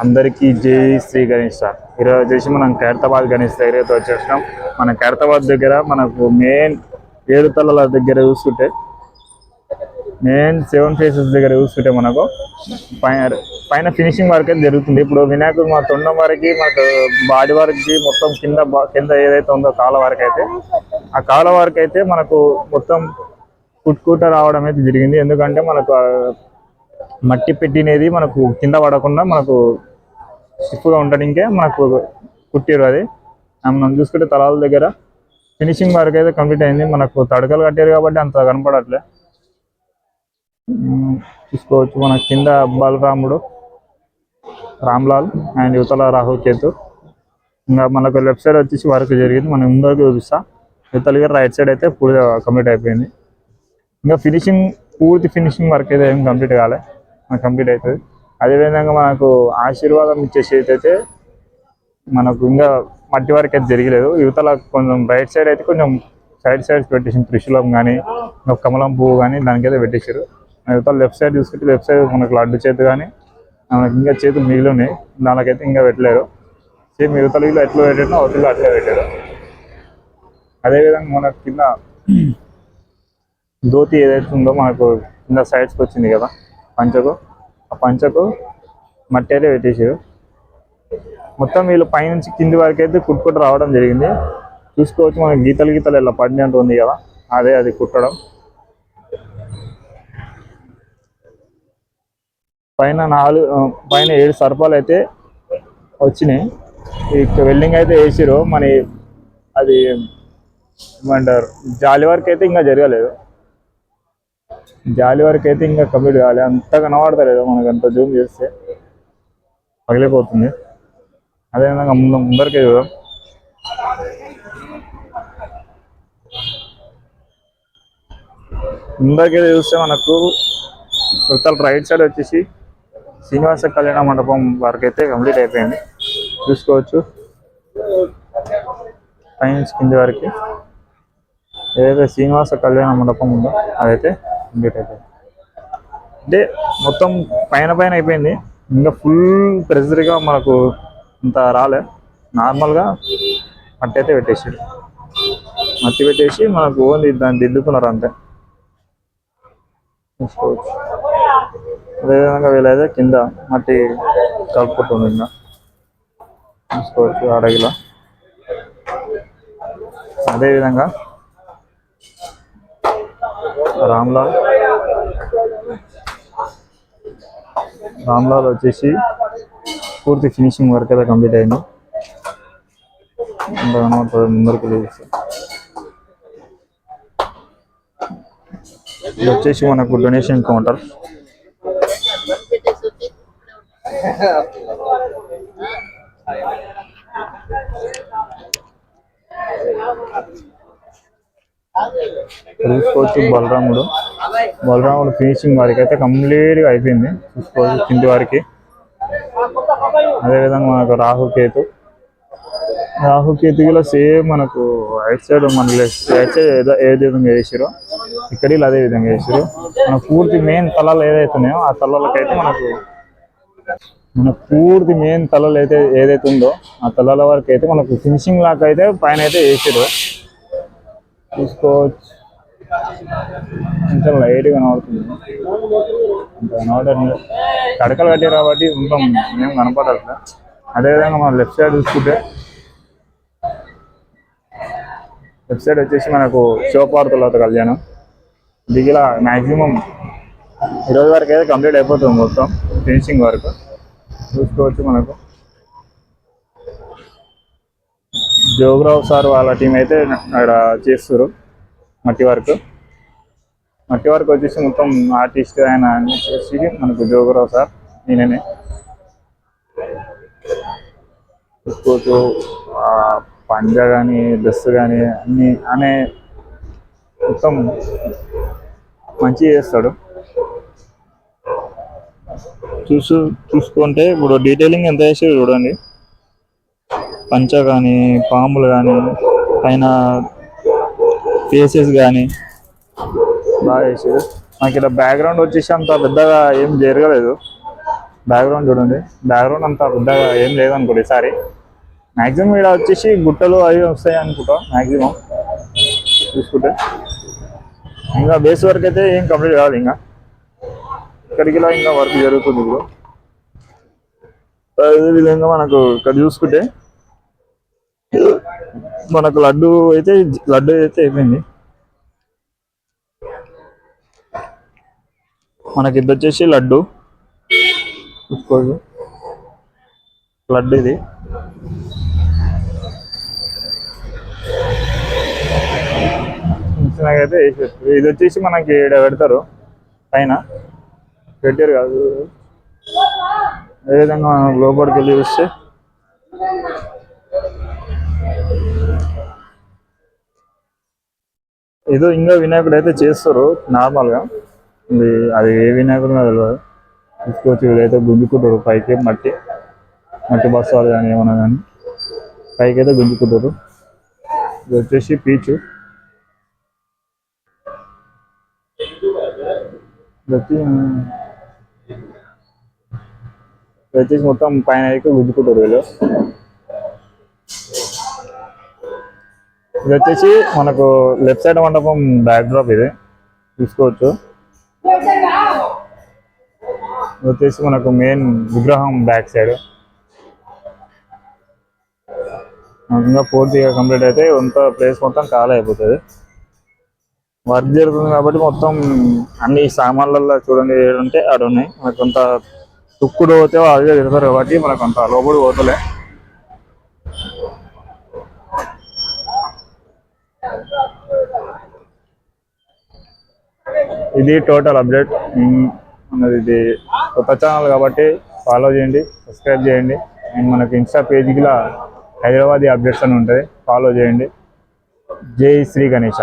అందరికీ జై శ్రీ గణేష్ సార్. ఈరోజు వచ్చేసి మనం ఖైరతాబాద్ గణేష్ దగ్గర అయితే వచ్చేసినాం. మన ఖైరతాబాద్ దగ్గర మనకు మెయిన్ 7 తలల దగ్గర చూసుకుంటే, మెయిన్ 7 ఫేసెస్ దగ్గర చూసుకుంటే మనకు పైన ఫినిషింగ్ వర్క్ అయితే జరుగుతుంది. ఇప్పుడు వినాయకుడు మా తొండం వరకు మనకు బాడీ వరకు మొత్తం కింద ఏదైతే ఉందో కాళ్ళ వరకు అయితే, ఆ కాళ్ళ వరకు అయితే మనకు మొత్తం కుట్టుకుంట రావడం అయితే జరిగింది. ఎందుకంటే మనకు మట్టి పెట్టినది మనకు కింద పడకుండా మనకు స్టిఫ్గా ఉండడానికే మనకు కుట్టిరు. అది మనం చూసుకుంటే తలాల దగ్గర ఫినిషింగ్ వర్క్ అయితే కంప్లీట్ అయింది. మనకు తడకలు కట్టారు కాబట్టి అంత కనపడట్లే. చూసుకోవచ్చు మన కింద బలరాముడు, రామ్లాల్ అండ్ యువతల రాహుల్ కేతు. ఇంకా మనకు లెఫ్ట్ సైడ్ వచ్చేసి వర్క్ జరిగింది. మనం ముందరకు చూపిస్తా. యువతల రైట్ సైడ్ అయితే పూర్తి కంప్లీట్ అయిపోయింది. ఇంకా పూర్తి ఫినిషింగ్ వర్క్ అయితే ఏం కంప్లీట్ కాలే, కంప్లీట్ అవుతుంది. అదేవిధంగా మనకు ఆశీర్వాదం ఇచ్చే చేతి అయితే మనకు ఇంకా మట్టి వరకు అయితే జరగలేదు. యువతల కొంచెం రైట్ సైడ్ అయితే కొంచెం సైడ్స్ పెట్టేసారు. త్రిశూలం కానీ కమలం పువ్వు కానీ దానికైతే పెట్టేశారు. యువతల లెఫ్ట్ సైడ్ చూసుకుంటే లెఫ్ట్ సైడ్ మనకు లడ్డు చేతి కానీ మనకి ఇంకా చేతులు మిగిలి ఉన్నాయి. దానికైతే ఇంకా పెట్టలేరు. సేమ్ యువతల ఎట్లా పెట్టారో అవతల అట్లా పెట్టారు. అదేవిధంగా మనకు కింద ధోతి ఏదైతే ఉందో మనకు కింద సైడ్స్కి వచ్చింది కదా ఆ పంచకు మట్టి అయితే పెట్టేసారు. మొత్తం వీళ్ళు పైనుంచి కింది వరకు అయితే కుట్టుకుంటూ రావడం జరిగింది. చూసుకోవచ్చు మనకి గీతలు ఇలా పడినట్టు ఉంది కదా, అది కుట్టడం. పైన 7 సర్పాలు అయితే వచ్చినాయి. వెల్డింగ్ అయితే వేసిరు. అది ఏమంటారు, జాలి వరకు అయితే ఇంకా జరగలేదు. జాలి వరకు అయితే ఇంకా కంప్లీట్ కావాలి. అంతగా కనబడతలేదు మనకు, అంత జూమ్ చేస్తే పగిలిపోతుంది. అదేవిధంగా ముందరికి చూద్దాం. ముందరికి చూస్తే మనకు టోటల్ రైట్ సైడ్ వచ్చేసి శ్రీనివాస కళ్యాణ మండపం వరకు అయితే కంప్లీట్ అయిపోయింది. చూసుకోవచ్చు పైన కింది వరకు ఏదైతే శ్రీనివాస కళ్యాణ మండపం ఉందో అదైతే కంప్లీట్ అయిపోయింది. అంటే మొత్తం పైన అయిపోయింది. ఇంకా ఫుల్ ప్రెజర్గా మనకు ఇంత రాలే. నార్మల్గా మట్టి అయితే పెట్టేసారు. మట్టి పెట్టేసి మనకు ఓన్లీ దాన్ని దిద్దుకున్నారు అంతే. చూసుకోవచ్చు. అదేవిధంగా వీళ్ళైతే కింద మట్టి కలుపుకుంటుంది. ఇంకా చూసుకోవచ్చు అడగిలో. అదేవిధంగా రామ్లాల్ వచ్చేసి పూర్తి ఫినిషింగ్ వర్క్ అయితే కంప్లీట్ అయింది. ముందరికి ఇది వచ్చేసి మనకు డొనేషన్ కౌంటర్. చూసుకోవచ్చు బలరాముడు ఫినిషింగ్ వారికి అయితే కంప్లీట్గా అయిపోయింది. చూసుకోవచ్చు కింది వారికి. అదేవిధంగా మనకు రాహుకేతు కూడా సేమ్ మనకు రైట్ సైడ్ మన రైట్ సైడ్ ఏ విధంగా వేసారో ఇక్కడ అదే విధంగా వేసారు. మన పూర్తి మెయిన్ తలాలు ఏదైతే ఉన్నాయో ఆ తలాలకైతే మన పూర్తి మెయిన్ తలలు ఏదైతే ఉందో ఆ తలాల వరకు అయితే మనకు ఫినిషింగ్ లాగా అయితే పైన అయితే వేసారు. చూసుకోవచ్చు కొంచెం లైట్గా కనబడుతుంది. తడకలు కట్టారు కాబట్టి మొత్తం ఏం కనపడట్లే. అదేవిధంగా మనం లెఫ్ట్ సైడ్ చూసుకుంటే లెఫ్ట్ సైడ్ వచ్చేసి మనకు శివపార్వతులతో కళ్యాణం. దిగిలా మ్యాక్సిమం ఈరోజు వరకు అయితే కంప్లీట్ అయిపోతుంది మొత్తం ఫినిషింగ్ వరకు. చూసుకోవచ్చు మనకు జోగరావు సార్ వాళ్ళ టీం అయితే అక్కడ చేస్తారు మట్టి వర్క్ వచ్చేసి మొత్తం ఆర్టిస్ట్ ఆయన అన్ని చేసి మనకు జోగరావు సార్ నేనే. చూసుకోవచ్చు పంజా కానీ డ్రెస్ కానీ అనే మొత్తం మంచిగా చేస్తాడు. చూసుకుంటే ఇప్పుడు డీటెయిలింగ్ ఎంత చేసాడు చూడండి. పంచ కానీ పాములు కానీ పైన ఫేసెస్ కానీ బాగా చేసాడు. నాకు ఇక్కడ బ్యాక్గ్రౌండ్ వచ్చేసి అంత పెద్దగా ఏం జరగలేదు. బ్యాక్గ్రౌండ్ చూడండి, బ్యాక్గ్రౌండ్ అంతా పెద్దగా ఏం లేదనుకోండి ఈసారి. మ్యాక్సిమం ఇక్కడ వచ్చేసి గుట్టలు అవి వస్తాయి అనుకుంటా మ్యాక్సిమం చూసుకుంటే. ఇంకా బేస్ వర్క్ అయితే ఏం కంప్లీట్ కాదు, ఇంకా ఇక్కడికి ఇలా ఇంకా వర్క్ జరుగుతుంది ఇప్పుడు. అదేవిధంగా మనకు ఇక్కడ చూసుకుంటే మనకు లడ్డు అయితే అయిపోయింది. మనకి ఇది వచ్చేసి లడ్డు చూసుకోండి, లడ్డు ఇది. అయితే ఇది వచ్చేసి మనకి ఇక్కడ పెడతారు పైన, పెట్టారు కాదు. అదేవిధంగా మనం లోపలికి వెళ్ళి చూస్తే ఏదో ఇంకా వినాయకుడు అయితే చేస్తారు నార్మల్గా. అది ఏ వినాయకుడు తెలియదు. తీసుకొచ్చి వీళ్ళైతే గుంజుకుంటారు పైకి, మట్టి బస్తాలు కానీ ఏమన్నా కానీ పైకి అయితే గుంజుకుంటారు. ఇది వచ్చేసి పీచు, వచ్చేసి మొత్తం పైన అయితే గుంజుకుంటారు వీళ్ళు. ఇది వచ్చేసి మనకు లెఫ్ట్ సైడ్ మండపం బ్యాక్ డ్రాప్ ఇది చూసుకోవచ్చు. ఇది వచ్చేసి మనకు మెయిన్ విగ్రహం బ్యాక్ సైడ్. ఇంకా పూర్తిగా కంప్లీట్ అయితే కొంత ప్లేస్ మొత్తం ఖాళీ అయిపోతుంది. వర్క్ జరుగుతుంది కాబట్టి మొత్తం అన్ని సామాన్లలో చూడండి ఏడుంటే ఆడ ఉన్నాయి. మనకు కొంత తుక్కుడు పోతే అదే తిడతారు కాబట్టి మనకు అంత లోపలి పోతలే. ఇది టోటల్ అప్డేట్ అన్నది. ఇది కొత్త ఛానల్ కాబట్టి ఫాలో చేయండి, సబ్స్క్రైబ్ చేయండి. అండ్ మనకి ఇన్స్టా పేజ్కి హైదరాబాదీ అప్డేట్స్ అని ఉంటుంది, ఫాలో చేయండి. జై శ్రీ గణేష.